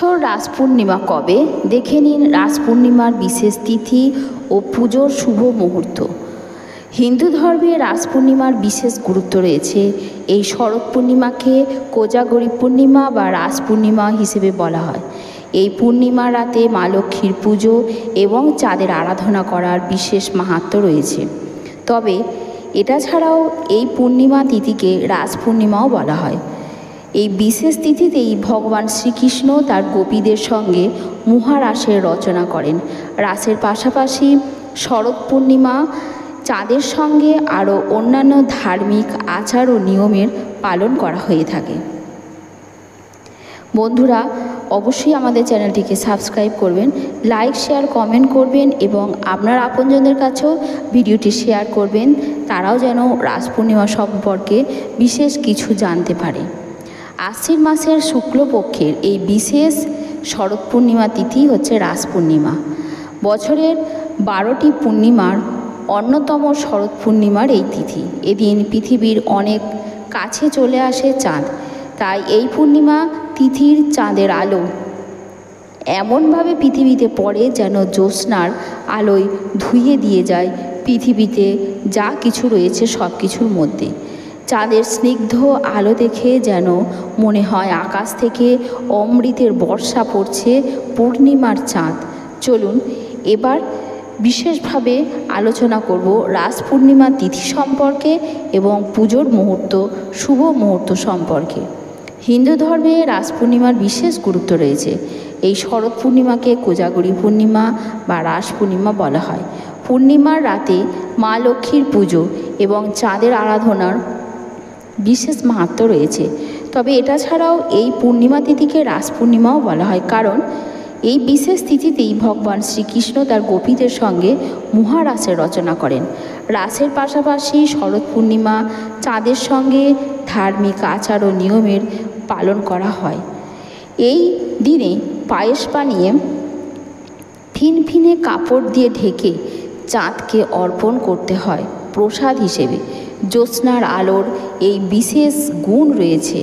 এবছর রাস পূর্ণিমা কবে দেখে নিন রাস পূর্ণিমার বিশেষ তিথি ও পুজোর শুভ মুহূর্ত। হিন্দু ধর্মে রাস পূর্ণিমার বিশেষ গুরুত্ব রয়েছে। এই শরৎ পূর্ণিমাকে কোজাগরী পূর্ণিমা বা রাস পূর্ণিমা হিসেবে বলা হয়। এই পূর্ণিমা রাতে মা লক্ষ্মীর পুজো এবং চাঁদের আরাধনা করার বিশেষ মাহাত্ম্য রয়েছে। তবে এটা ছাড়াও এই পূর্ণিমা তিথিকে রাস পূর্ণিমাও বলা হয়। এই বিশেষ তিথিতেই ভগবান শ্রীকৃষ্ণ তার গোপীদের সঙ্গে মহারাসের রচনা করেন। রাসের পাশাপাশি শরৎ পূর্ণিমা চাঁদের সঙ্গে আরও অন্যান্য ধার্মিক আচার ও নিয়মের পালন করা হয়ে থাকে। বন্ধুরা, অবশ্যই আমাদের চ্যানেলটিকে সাবস্ক্রাইব করবেন, লাইক শেয়ার কমেন্ট করবেন এবং আপনার আপনজনদের কাছেও ভিডিওটি শেয়ার করবেন, তারাও যেন রাস পূর্ণিমা সম্পর্কে বিশেষ কিছু জানতে পারে। আশ্বিন মাসের শুক্লপক্ষের এই বিশেষ শরৎ পূর্ণিমা তিথি হচ্ছে রাস পূর্ণিমা। বছরের 12টি পূর্ণিমার অন্যতম শরৎ পূর্ণিমার এই তিথি। এদিন পৃথিবীর অনেক কাছে চলে আসে চাঁদ। তাই এই পূর্ণিমা তিথির চাঁদের আলো এমনভাবে পৃথিবীতে পড়ে যেন জ্যোৎস্নার আলোয় ধুইয়ে দিয়ে যায় পৃথিবীতে যা কিছু রয়েছে সব কিছুর মধ্যে। চাঁদের স্নিগ্ধ আলো দেখে যেন মনে হয় আকাশ থেকে অমৃতের বর্ষা পড়ছে পূর্ণিমার চাঁদ। চলুন এবার বিশেষভাবে আলোচনা করব রাস পূর্ণিমা তিথি সম্পর্কে এবং পুজোর মুহূর্ত, শুভ মুহূর্ত সম্পর্কে। হিন্দু ধর্মে রাস পূর্ণিমার বিশেষ গুরুত্ব রয়েছে। এই শরৎ পূর্ণিমাকে কোজাগরী পূর্ণিমা বা রাস পূর্ণিমা বলা হয়। পূর্ণিমার রাতে মা লক্ষ্মীর পুজো এবং চাঁদের আরাধনার বিশেষ মাহাত্ম্য রয়েছে। তবে এটা ছাড়াও এই পূর্ণিমা তিথিকে রাস পূর্ণিমাও বলা হয়, কারণ এই বিশেষ তিথিতেই ভগবান শ্রীকৃষ্ণ তার গোপীদের সঙ্গে মহারাসের রচনা করেন। রাসের পাশাপাশি শরৎ পূর্ণিমা চাঁদের সঙ্গে ধার্মিক আচার ও নিয়মের পালন করা হয়। এই দিনে পায়েস বানিয়ে ফিনফিনে কাপড় দিয়ে ঢেকে চাঁদকে অর্পণ করতে হয় প্রসাদ হিসেবে। জ্যোৎস্নার আলোর এই বিশেষ গুণ রয়েছে,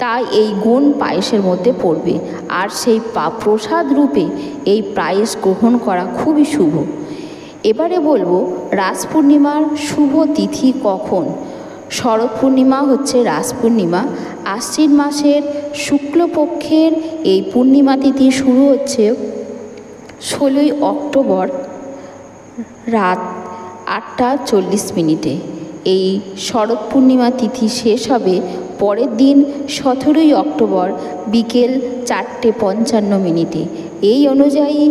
তাই এই গুণ পায়েসের মধ্যে পড়বে, আর সেই প্রসাদ রূপে এই পায়েস গ্রহণ করা খুবই শুভ। এবারে বলবো রাস পূর্ণিমার শুভ তিথি কখন। শরৎ পূর্ণিমা হচ্ছে রাস পূর্ণিমা। আশ্বিন মাসের শুক্লপক্ষের এই পূর্ণিমা তিথি শুরু হচ্ছে 16ই অক্টোবর রাত 8:40। এই শরৎ পূর্ণিমা তিথি শেষ হবে পরের দিন 17ই অক্টোবর বিকেল 4:55। এই অনুযায়ী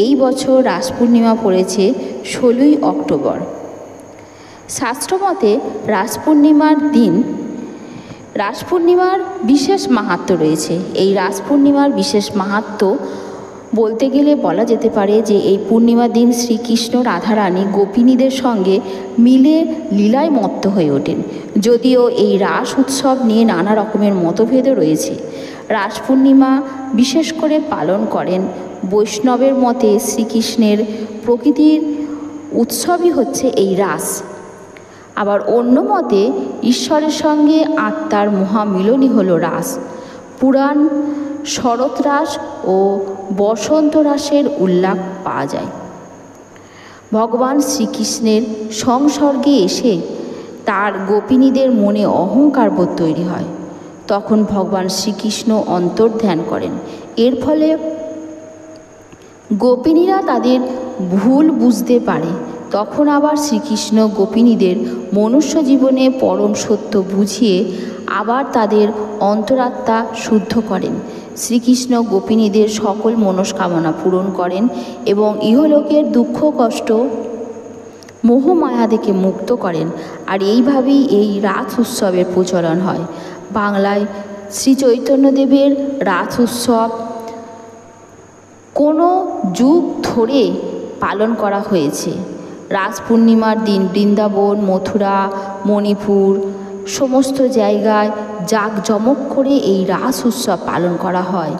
এই বছর রাস পূর্ণিমা পড়েছে 16ই অক্টোবর। শাস্ত্রমতে রাস পূর্ণিমার বিশেষ মাহাত্ম্য রয়েছে। এই রাস পূর্ণিমার বিশেষ মাহাত্ম্য বলতে গেলে বলা যেতে পারে যে এই পূর্ণিমার দিন শ্রীকৃষ্ণ রাধারানী গোপিনীদের সঙ্গে মিলে লীলায় মত্ত হয়ে ওঠেন। যদিও এই রাস উৎসব নিয়ে নানা রকমের মতভেদও রয়েছে। রাস পূর্ণিমা বিশেষ করে পালন করেন বৈষ্ণবের মতে শ্রীকৃষ্ণের প্রকৃতির উৎসবই হচ্ছে এই রাস। আবার অন্য মতে ঈশ্বরের সঙ্গে আত্মার মহামিলনই হলো রাস। পুরাণ শরৎ রাস ও বসন্ত রাসের উল্লেখ পাওয়া যায়। ভগবান শ্রীকৃষ্ণের সংসর্গে এসে তার গোপিনীদের মনে অহংকার বোধ তৈরি হয়। তখন ভগবান শ্রীকৃষ্ণ অন্তর্ধান করেন। এর ফলে গোপিনীরা তাদের ভুল বুঝতে পারে। তখন আবার শ্রীকৃষ্ণ গোপিনীদের মনুষ্য জীবনে পরম সত্য বুঝিয়ে আবার তাদের অন্তরাত্মা শুদ্ধ করেন। শ্রীকৃষ্ণ গোপিনীদের সকল মনস্কামনা পূরণ করেন এবং ইহলোকের দুঃখ কষ্ট মোহমায়া থেকে মুক্ত করেন। আর এইভাবেই এই রাস উৎসবের প্রচলন হয়। বাংলায় শ্রী চৈতন্যদেবের রাস উৎসব কোনো যুগ ধরে পালন করা হয়েছে। রাস পূর্ণিমার দিন বৃন্দাবন, মথুরা, মণিপুর সমস্ত জায়গায় জাঁকজমক করে এই রাস উৎসব পালন করা হয়।